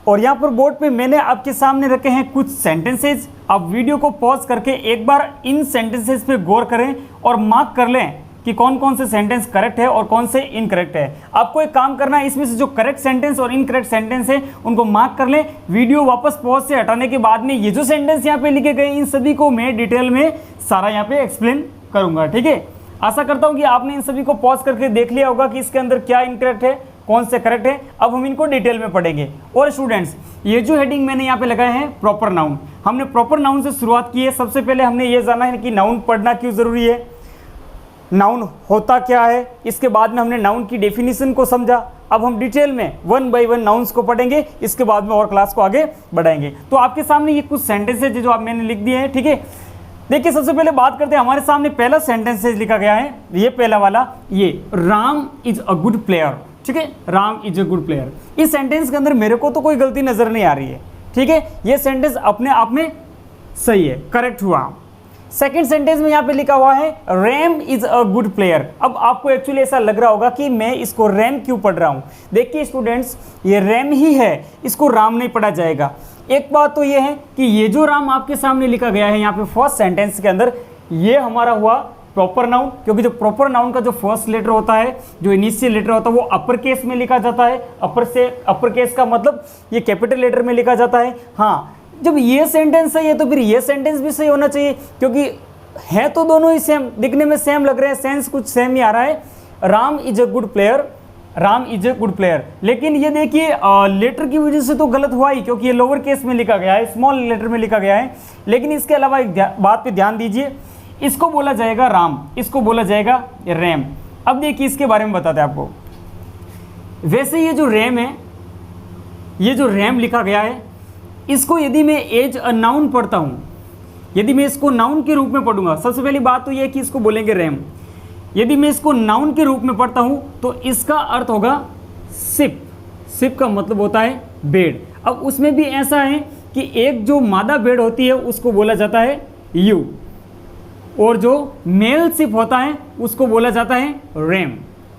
और यहाँ पर बोर्ड पे मैंने आपके सामने रखे हैं कुछ सेंटेंसेज। आप वीडियो को पॉज करके एक बार इन सेंटेंसेज पे गौर करें और मार्क कर लें कि कौन कौन से सेंटेंस करेक्ट है और कौन से इनकरेक्ट है। आपको एक काम करना है, इसमें से जो करेक्ट सेंटेंस और इनकरेक्ट सेंटेंस है उनको मार्क कर लें। वीडियो वापस पॉज से हटाने के बाद में ये जो सेंटेंस यहाँ पे लिखे गए इन सभी को मैं डिटेल में सारा यहाँ पे एक्सप्लेन करूंगा, ठीक है। आशा करता हूँ कि आपने इन सभी को पॉज करके देख लिया होगा कि इसके अंदर क्या इनकरेक्ट है, कौन से करेक्ट है। अब हम इनको डिटेल में पढ़ेंगे। और स्टूडेंट्स, ये जो हेडिंग मैंने यहाँ पे लगाए हैं प्रॉपर नाउन, हमने प्रॉपर नाउन से शुरुआत की है। सबसे पहले हमने ये जाना है कि नाउन पढ़ना क्यों जरूरी है, नाउन होता क्या है। इसके बाद में हमने नाउन की डेफिनेशन को समझा। अब हम डिटेल में 1 बाय 1 नाउन्स को पढ़ेंगे, इसके बाद में और क्लास को आगे बढ़ाएंगे। तो आपके सामने ये कुछ सेंटेंसेज जो आप मैंने लिख दिए हैं, ठीक है। देखिए सबसे पहले बात करते हैं, हमारे सामने पहला सेंटेंसेज लिखा गया है, ये पहला वाला, ये Ram is a good player, ठीक है। Ram is a good player. इस सेंटेंस के अंदर मेरे को तो कोई गलती नजर नहीं आ रही है, ठीक है। ये सेंटेंस अपने आप में सही है, करेक्ट हुआ। सेकंड सेंटेंस में यहाँ पे लिखा हुआ है RAM is a good player. अब आपको एक्चुअली ऐसा लग रहा होगा कि मैं इसको रैम क्यों पढ़ रहा हूँ। देखिए स्टूडेंट्स, ये रैम ही है, इसको राम नहीं पढ़ा जाएगा। एक बात तो ये है कि ये जो राम आपके सामने लिखा गया है यहाँ पे फर्स्ट सेंटेंस के अंदर, ये हमारा हुआ प्रॉपर नाउन, क्योंकि जो प्रॉपर नाउन का जो फर्स्ट लेटर होता है, जो इनिशियल लेटर होता है, वो अपर केस में लिखा जाता है। अपर केस का मतलब ये कैपिटल लेटर में लिखा जाता है। हाँ, जब ये सेंटेंस सही है तो फिर ये सेंटेंस भी सही होना चाहिए, क्योंकि है तो दोनों ही सेम, दिखने में सेम लग रहे हैं, सेंस कुछ सेम ही आ रहा है। Ram is a good player, Ram is a good player. लेकिन ये देखिए लेटर की वजह से तो गलत हुआ ही, क्योंकि ये लोअर केस में लिखा गया है, स्मॉल लेटर में लिखा गया है। लेकिन इसके अलावा एक बात पे ध्यान दीजिए, इसको बोला जाएगा राम, इसको बोला जाएगा रैम। अब देखिए इसके बारे में बताते हैं आपको। वैसे ये जो रैम है, ये जो रैम लिखा गया है, इसको यदि मैं एज अ नाउन पढ़ता हूँ, यदि मैं इसको नाउन के रूप में पढ़ूंगा, सबसे पहली बात तो ये है कि इसको बोलेंगे रैम। यदि मैं इसको नाउन के रूप में पढ़ता हूँ तो इसका अर्थ होगा सिप। सिप का मतलब होता है बेड। अब उसमें भी ऐसा है कि एक जो मादा बेड होती है उसको बोला जाता है यू, और जो मेल सिप होता है उसको बोला जाता है रैम।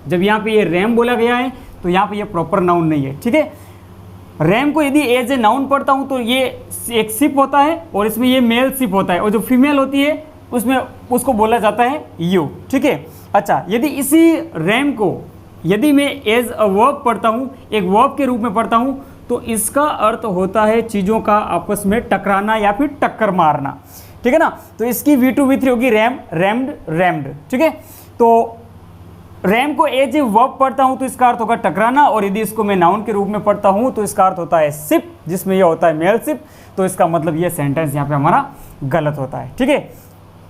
जब यहाँ पे ये रैम बोला गया है तो यहाँ पे ये प्रॉपर नाउन नहीं है, ठीक है। रैम को यदि एज ए नाउन पढ़ता हूँ तो ये एक सिप होता है और इसमें ये मेल सिप होता है, और जो फीमेल होती है उसमें उसको बोला जाता है यू, ठीक है। अच्छा, यदि इसी रैम को यदि मैं एज अ वर्ब पढ़ता हूँ, एक वर्ब के रूप में पढ़ता हूँ, तो इसका अर्थ होता है चीज़ों का आपस में टकराना या फिर टक्कर मारना, ठीक है ना। तो इसकी V2 V3 होगी रैम, रैम्ड, रैम्ड, ठीक है। तो रैम को एज ए वर्ब पढ़ता हूं तो इसका अर्थ होगा टकराना, और यदि इसको मैं नाउन के रूप में पढ़ता हूं तो इसका अर्थ होता है सिप, जिसमें यह होता है मेल सिप। तो इसका मतलब ये सेंटेंस यहाँ पे हमारा गलत होता है, ठीक है।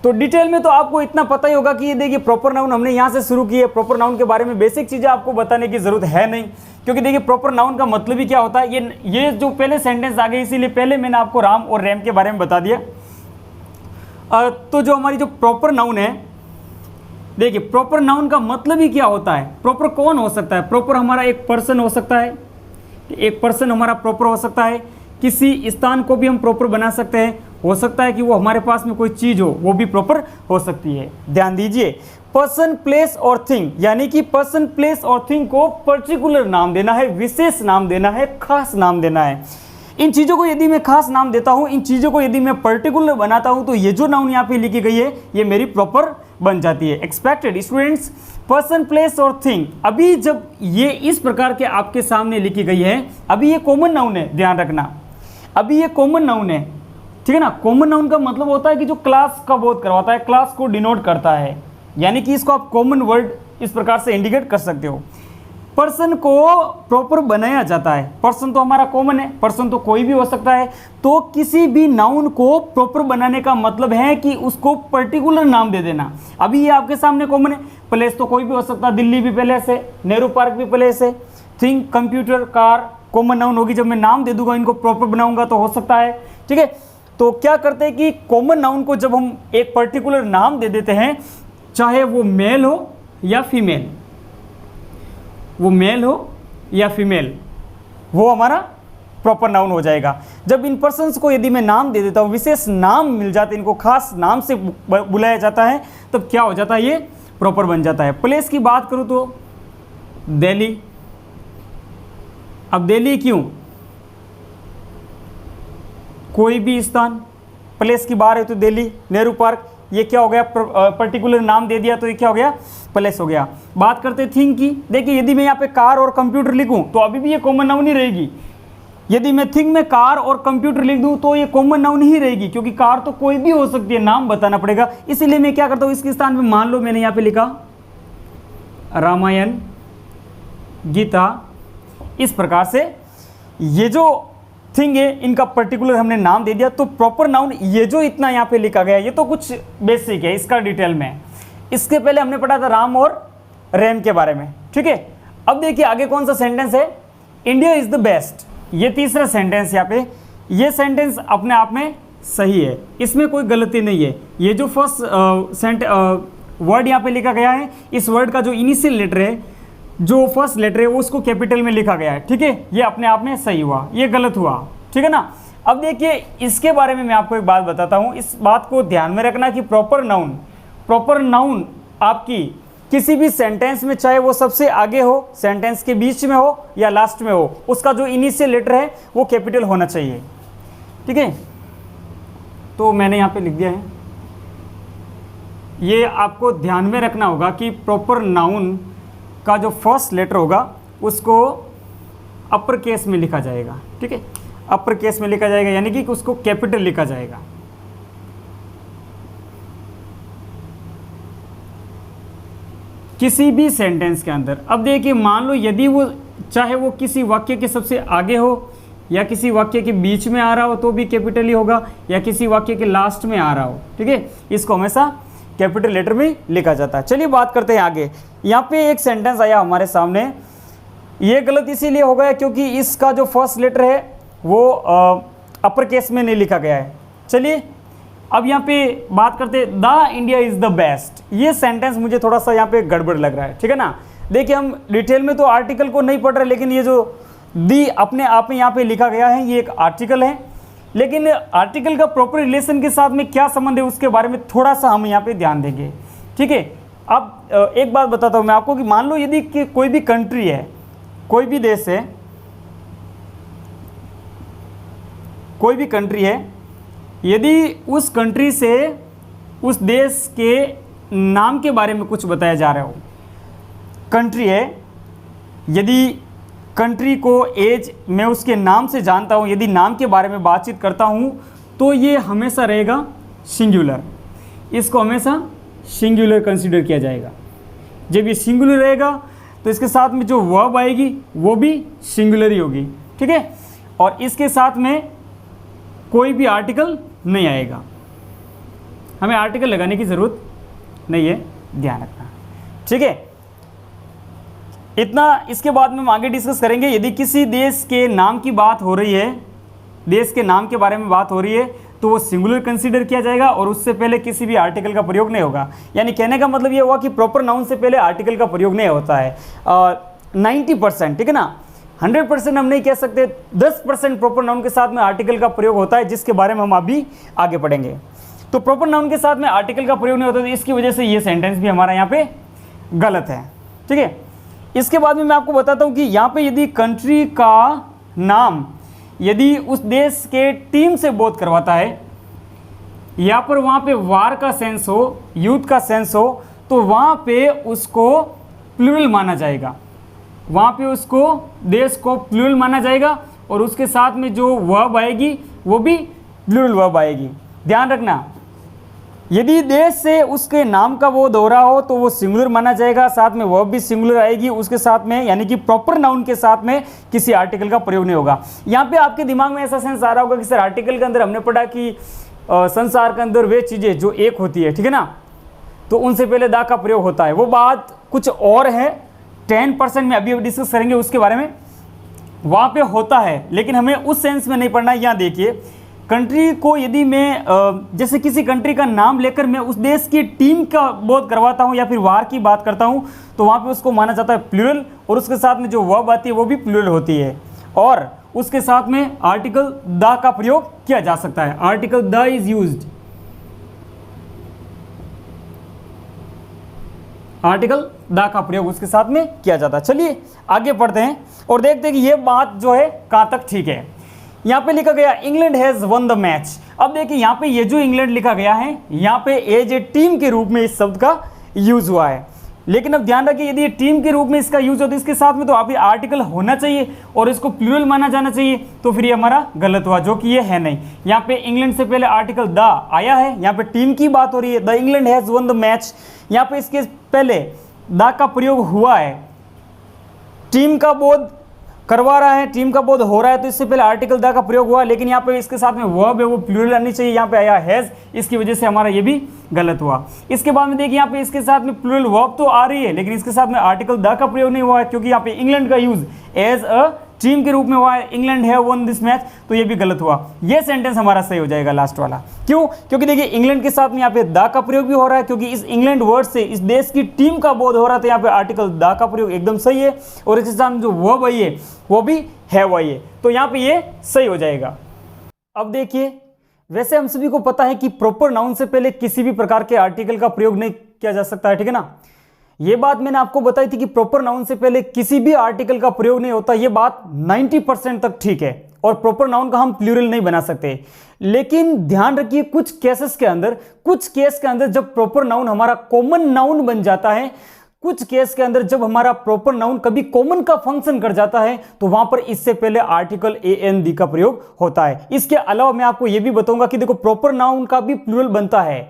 तो डिटेल में तो आपको इतना पता ही होगा कि ये देखिए प्रॉपर नाउन हमने यहाँ से शुरू की है। प्रॉपर नाउन के बारे में बेसिक चीज़ें आपको बताने की जरूरत है नहीं, क्योंकि देखिए प्रॉपर नाउन का मतलब ही क्या होता है। ये जो पहले सेंटेंस आ गए, इसीलिए पहले मैंने आपको राम और रैम के बारे में बता दिया। तो जो हमारी जो प्रॉपर नाउन है, देखिए प्रॉपर नाउन का मतलब ही क्या होता है। प्रॉपर कौन हो सकता है? प्रॉपर हमारा एक पर्सन हो सकता है, एक पर्सन हमारा प्रॉपर हो सकता है। किसी स्थान को भी हम प्रॉपर बना सकते हैं। हो सकता है कि वो हमारे पास में कोई चीज़ हो, वो भी प्रॉपर हो सकती है। ध्यान दीजिए, पर्सन, प्लेस और थिंग, यानी कि पर्सन, प्लेस और थिंग को पर्टिकुलर नाम देना है, विशेष नाम देना है, खास नाम देना है। इन चीज़ों को यदि मैं खास नाम देता हूँ, इन चीज़ों को यदि मैं पर्टिकुलर बनाता हूँ, तो ये जो नाउन यहाँ पे लिखी गई है ये मेरी प्रॉपर बन जाती है। एक्सपेक्टेड स्टूडेंट्स, पर्सन, प्लेस और थिंग, अभी जब ये इस प्रकार के आपके सामने लिखी गई है, अभी ये कॉमन नाउन है, ध्यान रखना, अभी ये कॉमन नाउन है, ठीक है ना। कॉमन नाउन का मतलब होता है कि जो क्लास का बोध करवाता है, क्लास को डिनोट करता है, यानी कि इसको आप कॉमन वर्ड इस प्रकार से इंडिकेट कर सकते हो। पर्सन को प्रॉपर बनाया जाता है, पर्सन तो हमारा कॉमन है, पर्सन तो कोई भी हो सकता है। तो किसी भी नाउन को प्रॉपर बनाने का मतलब है कि उसको पर्टिकुलर नाम दे देना। अभी ये आपके सामने कॉमन है, प्लेस तो कोई भी हो सकता है, दिल्ली भी प्लेस है, नेहरू पार्क भी प्लेस है, thing, computer, car common noun होगी। जब मैं नाम दे दूंगा, इनको प्रॉपर बनाऊंगा तो हो सकता है, ठीक है। तो क्या करते हैं कि कॉमन नाउन को जब हम एक पर्टिकुलर नाम दे देते हैं, चाहे वो मेल हो या फीमेल, वो मेल हो या फीमेल, वो हमारा प्रॉपर नाउन हो जाएगा। जब इन पर्सन्स को यदि मैं नाम दे देता हूँ, विशेष नाम मिल जाते हैं, इनको खास नाम से बुलाया जाता है, तब क्या हो जाता है, ये प्रॉपर बन जाता है। प्लेस की बात करूँ तो दिल्ली। अब दिल्ली क्यों? कोई भी स्थान, प्लेस की बात है तो दिल्ली, नेहरू पार्क, ये क्या हो गया, पर्टिकुलर नाम दे दिया तो ये क्या हो गया, प्लेस हो गया। बात करते थिंग की, देखिए यदि मैं यहाँ पे कार और कंप्यूटर लिखूं तो अभी भी ये कॉमन नाउन ही रहेगी। यदि मैं थिंग में कार और कंप्यूटर लिख दूं तो ये कॉमन नाउन ही रहेगी, क्योंकि कार तो कोई भी हो सकती है, नाम बताना पड़ेगा। इसीलिए मैं क्या करता हूं, इसके स्थान में मान लो मैंने यहाँ पे लिखा रामायण, गीता, इस प्रकार से ये जो थिंग है इनका पर्टिकुलर हमने नाम दे दिया। तो प्रॉपर नाउन ये जो इतना यहाँ पे लिखा गया, ये तो कुछ बेसिक है, इसका डिटेल में इसके पहले हमने पढ़ा था राम और रैम के बारे में, ठीक है। अब देखिए आगे कौन सा सेंटेंस है, इंडिया इज द बेस्ट, ये तीसरा सेंटेंस यहाँ पे, ये सेंटेंस अपने आप में सही है, इसमें कोई गलती नहीं है। ये जो फर्स्ट वर्ड यहाँ पे लिखा गया है, इस वर्ड का जो इनिशियल लेटर है, जो फर्स्ट लेटर है, वो उसको कैपिटल में लिखा गया है, ठीक है, ये अपने आप में सही हुआ, ये गलत हुआ, ठीक है ना। अब देखिए इसके बारे में मैं आपको एक बात बताता हूँ, इस बात को ध्यान में रखना कि प्रॉपर नाउन आपकी किसी भी सेंटेंस में, चाहे वो सबसे आगे हो, सेंटेंस के बीच में हो या लास्ट में हो, उसका जो इनिशियल लेटर है वो कैपिटल होना चाहिए, ठीक है। तो मैंने यहाँ पे लिख दिया है, ये आपको ध्यान में रखना होगा कि प्रॉपर नाउन का जो फर्स्ट लेटर होगा उसको अपर केस में लिखा जाएगा, ठीक है, अपर केस में लिखा जाएगा, यानी कि उसको कैपिटल लिखा जाएगा। किसी भी सेंटेंस के अंदर। अब देखिए मान लो यदि वो, चाहे वो किसी वाक्य के सबसे आगे हो या किसी वाक्य के बीच में आ रहा हो तो भी कैपिटल ही होगा, या किसी वाक्य के लास्ट में आ रहा हो, ठीक है, इसको हमेशा कैपिटल लेटर में लिखा जाता है। चलिए बात करते हैं आगे। यहाँ पे एक सेंटेंस आया हमारे सामने, ये गलत इसीलिए हो गया क्योंकि इसका जो फर्स्ट लेटर है वो अपर केस में नहीं लिखा गया है। चलिए अब यहाँ पे बात करते हैं, the India is the best, ये सेंटेंस मुझे थोड़ा सा यहाँ पे गड़बड़ लग रहा है, ठीक है ना। देखिए हम डिटेल में तो आर्टिकल को नहीं पढ़ रहे, लेकिन ये जो दी अपने आप में यहाँ पे लिखा गया है, ये एक आर्टिकल है, लेकिन आर्टिकल का प्रॉपर रिलेशन के साथ में क्या संबंध है उसके बारे में थोड़ा सा हम यहाँ पे ध्यान देंगे, ठीक है। अब एक बात बताता हूँ मैं आपको कि मान लो यदि कि कोई भी कंट्री है, कोई भी देश है, कोई भी कंट्री है, यदि उस कंट्री से उस देश के नाम के बारे में कुछ बताया जा रहा हो, कंट्री है, यदि कंट्री को एज मैं उसके नाम से जानता हूँ, यदि नाम के बारे में बातचीत करता हूँ तो ये हमेशा रहेगा सिंगुलर, इसको हमेशा सिंगुलर कंसीडर किया जाएगा। जब ये सिंगुलर रहेगा तो इसके साथ में जो वर्ब आएगी वो भी सिंगुलर ही होगी, ठीक है, और इसके साथ में कोई भी आर्टिकल नहीं आएगा, हमें आर्टिकल लगाने की ज़रूरत नहीं है, ध्यान रखना, ठीक है। इतना, इसके बाद में हम आगे डिस्कस करेंगे। यदि किसी देश के नाम की बात हो रही है, देश के नाम के बारे में बात हो रही है, तो वो सिंगुलर कंसीडर किया जाएगा और उससे पहले किसी भी आर्टिकल का प्रयोग नहीं होगा। यानी कहने का मतलब ये हुआ कि प्रॉपर नाउन से पहले आर्टिकल का प्रयोग नहीं होता है। 90%, ठीक है ना, 100% हम नहीं कह सकते, 10% प्रॉपर नाउन के साथ में आर्टिकल का प्रयोग होता है, जिसके बारे में हम अभी आगे पढ़ेंगे। तो प्रॉपर नाउन के साथ में आर्टिकल का प्रयोग नहीं होता, तो इसकी वजह से ये सेंटेंस भी हमारा यहाँ पे गलत है, ठीक है। इसके बाद में मैं आपको बताता हूँ कि यहाँ पे यदि कंट्री का नाम यदि उस देश के टीम से बोध करवाता है, या पर वहाँ पे वार का सेंस हो, युद्ध का सेंस हो, तो वहाँ पे उसको प्लूरल माना जाएगा, वहाँ पे उसको देश को प्लूरल माना जाएगा, और उसके साथ में जो वर्ब आएगी वो भी प्लूरल वर्ब आएगी। ध्यान रखना, यदि देश से उसके नाम का वो दोहरा हो तो वो सिंगुलर माना जाएगा, साथ में वर्ब भी सिंगुलर आएगी उसके साथ में, यानी कि प्रॉपर नाउन के साथ में किसी आर्टिकल का प्रयोग नहीं होगा। यहाँ पे आपके दिमाग में ऐसा सेंस आ रहा होगा कि सर आर्टिकल के अंदर हमने पढ़ा कि संसार के अंदर वे चीज़ें जो एक होती है, ठीक है ना, तो उनसे पहले दा का प्रयोग होता है। वो बात कुछ और है, 10% में अभी डिस्कस करेंगे उसके बारे में, वहाँ पे होता है, लेकिन हमें उस सेंस में नहीं पढ़ना है। यहाँ देखिए, कंट्री को यदि मैं जैसे किसी कंट्री का नाम लेकर मैं उस देश की टीम का बोध करवाता हूँ या फिर वार की बात करता हूँ, तो वहाँ पे उसको माना जाता है प्लूरल, और उसके साथ में जो वर्ब आती है वो भी प्लूरल होती है, और उसके साथ में आर्टिकल द का प्रयोग किया जा सकता है। Article the is used, article the का प्रयोग उसके साथ में किया जाता है। चलिए आगे पढ़ते हैं और देखते हैं कि ये बात जो है कहाँ तक ठीक है। यहाँ पे लिखा गया England has one the match. अब देखिए यहाँ पे ये जो इंग्लैंड लिखा गया है, यहाँ पे एज ए टीम के रूप में इस शब्द का यूज हुआ है। लेकिन अब ध्यान रखिए, यदि ये टीम के रूप में इसका यूज हो तो इसके साथ में तो आप ये आर्टिकल होना चाहिए और इसको प्लूरल माना जाना चाहिए, तो फिर ये हमारा गलत हुआ, जो कि ये है नहीं। यहाँ पे इंग्लैंड से पहले आर्टिकल द आया है, यहाँ पे टीम की बात हो रही है, the England has one the match. यहाँ पे इसके पहले द का प्रयोग हुआ है, टीम का बोध करवा रहा है, टीम का बोध हो रहा है, तो इससे पहले आर्टिकल द का प्रयोग हुआ। लेकिन यहाँ पे इसके साथ में वर्ब है वो प्लूरल आनी चाहिए, यहाँ पे आया हैज, इसकी वजह से हमारा ये भी गलत हुआ। इसके बाद में देखिए यहाँ पे इसके साथ में प्लूरल वर्ब तो आ रही है, लेकिन इसके साथ में आर्टिकल द का प्रयोग नहीं हुआ है, क्योंकि यहाँ पे इंग्लैंड का यूज एज अ टीम के रूप में हुआ है, England have one this match, तो ये भी गलत हुआ। ये सेंटेंस हमारा सही हो जाएगा लास्ट वाला। क्यों? क्योंकि देखिए इंग्लैंड के साथ में यहाँ पे द का प्रयोग भी हो रहा है, क्योंकि इस इंग्लैंड वर्ड से इस देश की टीम का बोध हो रहा था, यहाँ पे आर्टिकल द का प्रयोग एकदम सही है, और इसके साथ जो वर्ब आई है वो भी है वही है, तो यहाँ पे ये सही हो जाएगा। अब देखिए, वैसे हम सभी को पता है कि प्रॉपर नाउन से पहले किसी भी प्रकार के आर्टिकल का प्रयोग नहीं किया जा सकता है, ठीक है ना। ये बात मैंने आपको बताई थी कि प्रॉपर नाउन से पहले किसी भी आर्टिकल का प्रयोग नहीं होता, ये बात 90% तक ठीक है, और प्रॉपर नाउन का हम प्लूरल नहीं बना सकते। लेकिन ध्यान रखिए, कुछ केस के अंदर जब प्रॉपर नाउन हमारा कॉमन नाउन बन जाता है, कुछ केस के अंदर जब हमारा प्रॉपर नाउन कभी कॉमन का फंक्शन कर जाता है, तो वहां पर इससे पहले आर्टिकल ए एन दी का प्रयोग होता है। इसके अलावा मैं आपको यह भी बताऊंगा कि देखो प्रॉपर नाउन का भी प्लूरल बनता है।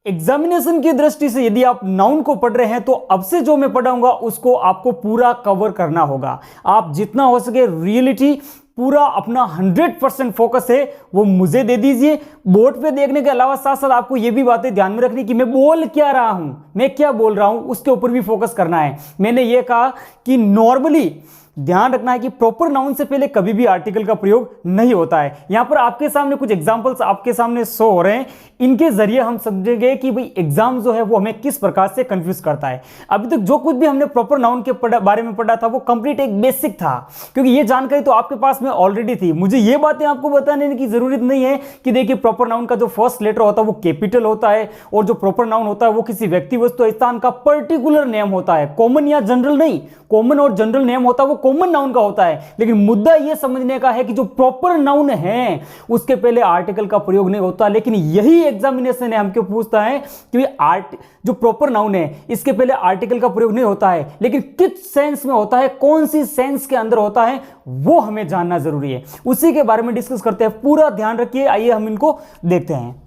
एग्जामिनेशन की दृष्टि से यदि आप नाउन को पढ़ रहे हैं तो अब से जो मैं पढ़ाऊंगा उसको आपको पूरा कवर करना होगा। आप जितना हो सके रियलिटी पूरा अपना 100% फोकस है वो मुझे दे दीजिए। बोर्ड पे देखने के अलावा साथ साथ आपको ये भी बातें ध्यान में रखनी कि मैं बोल क्या रहा हूं, मैं क्या बोल रहा हूं, उसके ऊपर भी फोकस करना है। मैंने ये कहा कि नॉर्मली ध्यान रखना है कि प्रॉपर नाउन से पहले कभी भी आर्टिकल का प्रयोग नहीं होता है। यहां पर आपके सामने कुछ एग्जांपल्स आपके सामने शो हो रहे हैं, इनके जरिए हम समझेंगे कि भाई एग्जाम जो है वो हमें किस प्रकार से कंफ्यूज करता है। अभी तक जो कुछ भी हमने प्रॉपर नाउन के बारे में पढ़ा था वो कंप्लीट एक बेसिक था, क्योंकि ये जानकारी तो आपके पास में ऑलरेडी थी। मुझे ये बातें आपको बताने की जरूरत नहीं है कि देखिए प्रॉपर नाउन का जो फर्स्ट लेटर होता है वो कैपिटल होता है, और जो प्रॉपर नाउन होता है वो किसी व्यक्ति वस्तु स्थान का पर्टिकुलर नेम होता है, कॉमन या जनरल नहीं। कॉमन और जनरल नेम होता है वो कॉमन नाउन का होता है, लेकिन मुद्दा यह समझने का है कि जो प्रॉपर नाउन है उसके पहले आर्टिकल का प्रयोग नहीं होता। लेकिन यही एग्जामिनेशन है हमको पूछता है कि जो प्रॉपर नाउन है इसके पहले आर्टिकल का प्रयोग नहीं होता है, लेकिन किस सेंस में होता है, कौन सी सेंस के अंदर होता है, वो हमें जानना जरूरी है। उसी के बारे में डिस्कस करते हैं, पूरा ध्यान रखिए। आइए हम इनको देखते हैं।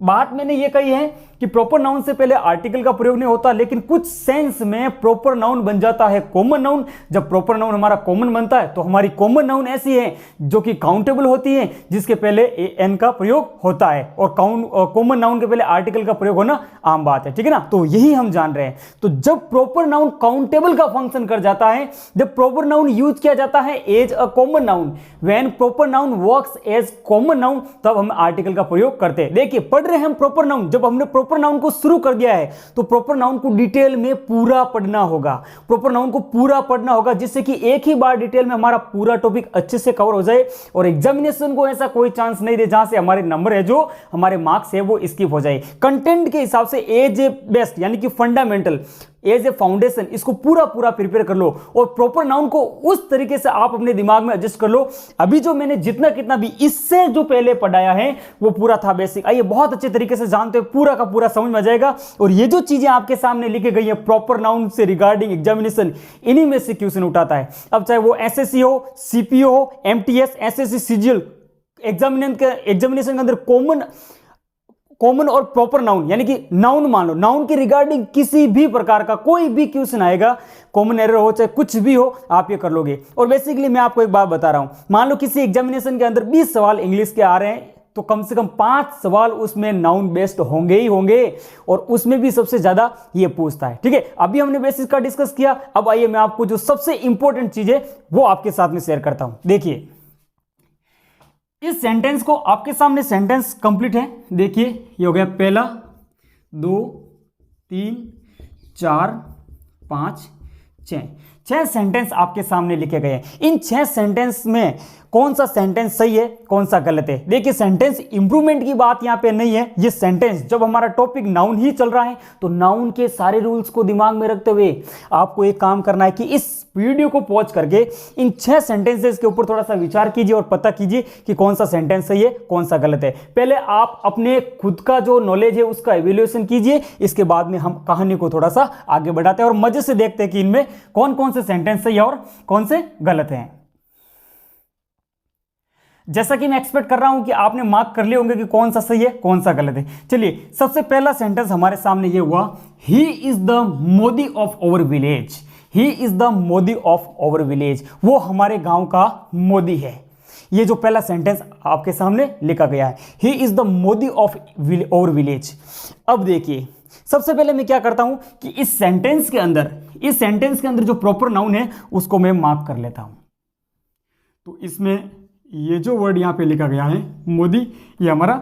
बात मैंने ये कही है कि प्रॉपर नाउन से पहले आर्टिकल का प्रयोग नहीं होता, लेकिन कुछ सेंस में प्रॉपर नाउन बन जाता है कॉमन नाउन। जब प्रॉपर नाउन हमारा कॉमन बनता है तो हमारी कॉमन नाउन ऐसी है जो कि काउंटेबल होती है, जिसके पहले ए एन का प्रयोग होता है, और कॉमन नाउन के पहले आर्टिकल का प्रयोग होना आम बात है, ठीक है ना। तो यही हम जान रहे हैं। तो जब प्रॉपर नाउन काउंटेबल का फंक्शन कर जाता है, जब प्रॉपर नाउन यूज किया जाता है as a common noun, when proper noun works as common noun, तब हम आर्टिकल का प्रयोग करते हैं। देखिए पढ़ रहे हैं हम प्रॉपर नाउन, जब हमने प्रॉपर नाउन को शुरू कर दिया है तो प्रॉपर नाउन को डिटेल में पूरा पढ़ना होगा, प्रॉपर नाउन को पूरा पढ़ना होगा, जिससे कि एक ही बार डिटेल में हमारा पूरा टॉपिक अच्छे से कवर हो जाए, और एग्जामिनेशन को ऐसा कोई चांस नहीं दे जहां से हमारे नंबर है, जो हमारे मार्क्स है वो स्किप हो जाए। कंटेंट के हिसाब से एज ए बेस्ट यानी कि फंडामेंटल, एज ए फाउंडेशन, इसको पूरा प्रिपेयर कर लो, और प्रॉपर नाउन को उस तरीके से आप अपने दिमाग में एडजस्ट कर लो। अभी जो मैंने जितना कितना भी इससे जो पहले पढ़ाया है वो पूरा था बेसिक। आइए बहुत अच्छे तरीके से जानते हैं, पूरा का पूरा समझ में आ जाएगा। और ये जो चीजें आपके सामने लिखी गई है प्रॉपर नाउन से रिगार्डिंग एग्जामिनेशन, इन्हीं में से क्वेश्चन उठाता है। अब चाहे वो एसएससी हो, सीपीओ हो, एमटीएस, एसएससी, सीजीएल, एग्जामिनेशन के अंदर कॉमन और प्रॉपर नाउन यानी कि नाउन मान लो, नाउन के रिगार्डिंग किसी भी प्रकार का कोई भी क्वेश्चन आएगा, कॉमन एरर हो चाहे कुछ भी हो, आप ये कर लोगे। और बेसिकली मैं आपको एक बात बता रहा हूं, मान लो किसी एग्जामिनेशन के अंदर 20 सवाल इंग्लिश के आ रहे हैं, तो कम से कम 5 सवाल उसमें नाउन बेस्ड होंगे ही होंगे, और उसमें भी सबसे ज्यादा ये पूछता है, ठीक है। अभी हमने बेसिक का डिस्कस किया, अब आइए मैं आपको जो सबसे इंपॉर्टेंट चीज है वो आपके साथ में शेयर करता हूं। देखिए इस सेंटेंस को, आपके सामने सेंटेंस कंप्लीट है, देखिए ये हो गया पहला, 2, 3, 4, 5, 6 सेंटेंस आपके सामने लिखे गए हैं। इन 6 सेंटेंस में कौन सा सेंटेंस सही है कौन सा गलत है। देखिए सेंटेंस इंप्रूवमेंट की बात यहां पे नहीं है, ये सेंटेंस जब हमारा टॉपिक नाउन ही चल रहा है तो नाउन के सारे रूल्स को दिमाग में रखते हुए आपको एक काम करना है कि इस वीडियो को पॉज करके इन 6 सेंटेंसेस के ऊपर थोड़ा सा विचार कीजिए और पता कीजिए कि कौन सा सेंटेंस सही है कौन सा गलत है। पहले आप अपने खुद का जो नॉलेज है उसका इवैल्यूएशन कीजिए, इसके बाद में हम कहानी को थोड़ा सा आगे बढ़ाते हैं और मजे से देखते हैं कि इनमें कौन कौन से सेंटेंस सही है और कौन से गलत हैं। जैसा कि मैं एक्सपेक्ट कर रहा हूं कि आपने मार्क कर लिए होंगे कि कौन सा सही है कौन सा गलत है। चलिए सबसे पहला सेंटेंस हमारे सामने ये हुआ, he is the Modi of our village. He is the Modi of our village, वो हमारे गांव का मोदी है। ये जो पहला सेंटेंस आपके सामने लिखा गया है, he is the Modi of our village. अब देखिए सबसे पहले मैं क्या करता हूं कि इस सेंटेंस के अंदर जो प्रॉपर नाउन है उसको मैं मार्क कर लेता हूं। तो इसमें ये जो वर्ड यहां पे लिखा गया है मोदी, ये हमारा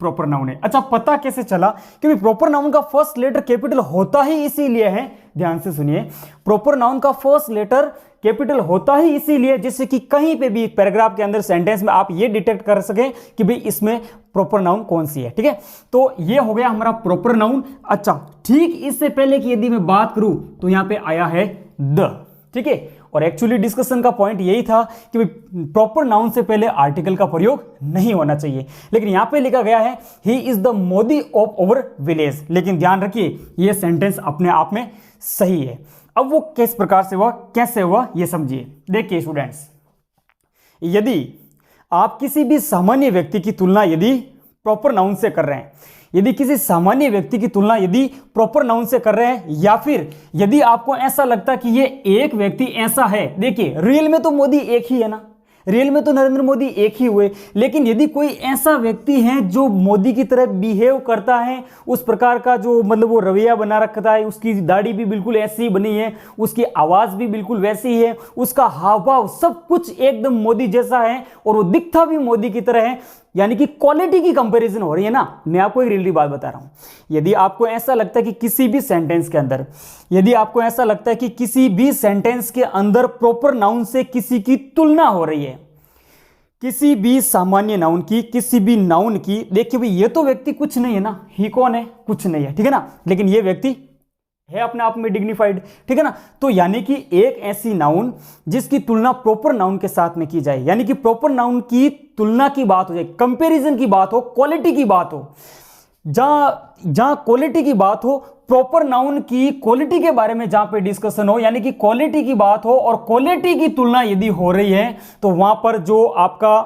प्रॉपर नाउन है। अच्छा पता कैसे चला? क्योंकि प्रॉपर नाउन का फर्स्ट लेटर कैपिटल होता ही इसीलिए है, ध्यान से सुनिए, प्रॉपर नाउन का फर्स्ट लेटर कैपिटल होता ही इसीलिए जिससे कि कहीं पे भी पैराग्राफ के अंदर सेंटेंस में आप ये डिटेक्ट कर सकें कि भाई इसमें प्रॉपर नाउन कौन सी है। ठीक है, तो ये हो गया हमारा प्रॉपर नाउन। अच्छा ठीक इससे पहले की यदि मैं बात करूं तो यहां पे आया है द, ठीक है, और एक्चुअली डिस्कशन का पॉइंट यही था कि प्रॉपर नाउन से पहले आर्टिकल का प्रयोग नहीं होना चाहिए, लेकिन यहां पे लिखा गया है he is the Modi of our village. लेकिन ध्यान रखिए ये सेंटेंस अपने आप में सही है। अब वो किस प्रकार से हुआ, कैसे हुआ, ये समझिए। देखिए स्टूडेंट्स, यदि आप किसी भी सामान्य व्यक्ति की तुलना यदि प्रॉपर नाउन से कर रहे हैं, यदि किसी सामान्य व्यक्ति की तुलना यदि प्रॉपर नाउन से कर रहे हैं, या फिर यदि आपको ऐसा लगता है कि ये एक व्यक्ति ऐसा है, देखिए रियल में तो मोदी एक ही है ना, रियल में तो नरेंद्र मोदी एक ही हुए, लेकिन यदि कोई ऐसा व्यक्ति है जो मोदी की तरह बिहेव करता है, उस प्रकार का जो मतलब वो रवैया बना रखता है, उसकी दाढ़ी भी बिल्कुल ऐसी ही बनी है, उसकी आवाज़ भी बिल्कुल वैसी ही है, उसका हाव भाव सब कुछ एकदम मोदी जैसा है और वो दिखता भी मोदी की तरह है, यानी कि क्वालिटी की कंपैरिजन हो रही है ना। मैं आपको एक रियलिटी बात बता रहा हूं, यदि आपको ऐसा लगता है कि किसी भी सेंटेंस के अंदर, यदि आपको ऐसा लगता है कि किसी भी सेंटेंस के अंदर प्रॉपर नाउन से किसी की तुलना हो रही है, किसी भी सामान्य नाउन की, किसी भी नाउन की, देखिए भाई ये तो व्यक्ति कुछ नहीं है ना, ही कौन है, कुछ नहीं है, ठीक है ना, लेकिन ये व्यक्ति है अपने आप में डिग्निफाइड, ठीक है ना। तो यानी कि एक ऐसी नाउन जिसकी तुलना प्रॉपर नाउन के साथ में की जाए, यानी कि प्रॉपर नाउन की तुलना की बात हो जाए, कंपैरिजन की बात हो, क्वालिटी की बात हो, जहां क्वालिटी की बात हो, प्रॉपर नाउन की क्वालिटी के बारे में जहां पे डिस्कशन हो, यानी कि क्वालिटी की बात हो और क्वालिटी की तुलना यदि हो रही है, तो वहां पर जो आपका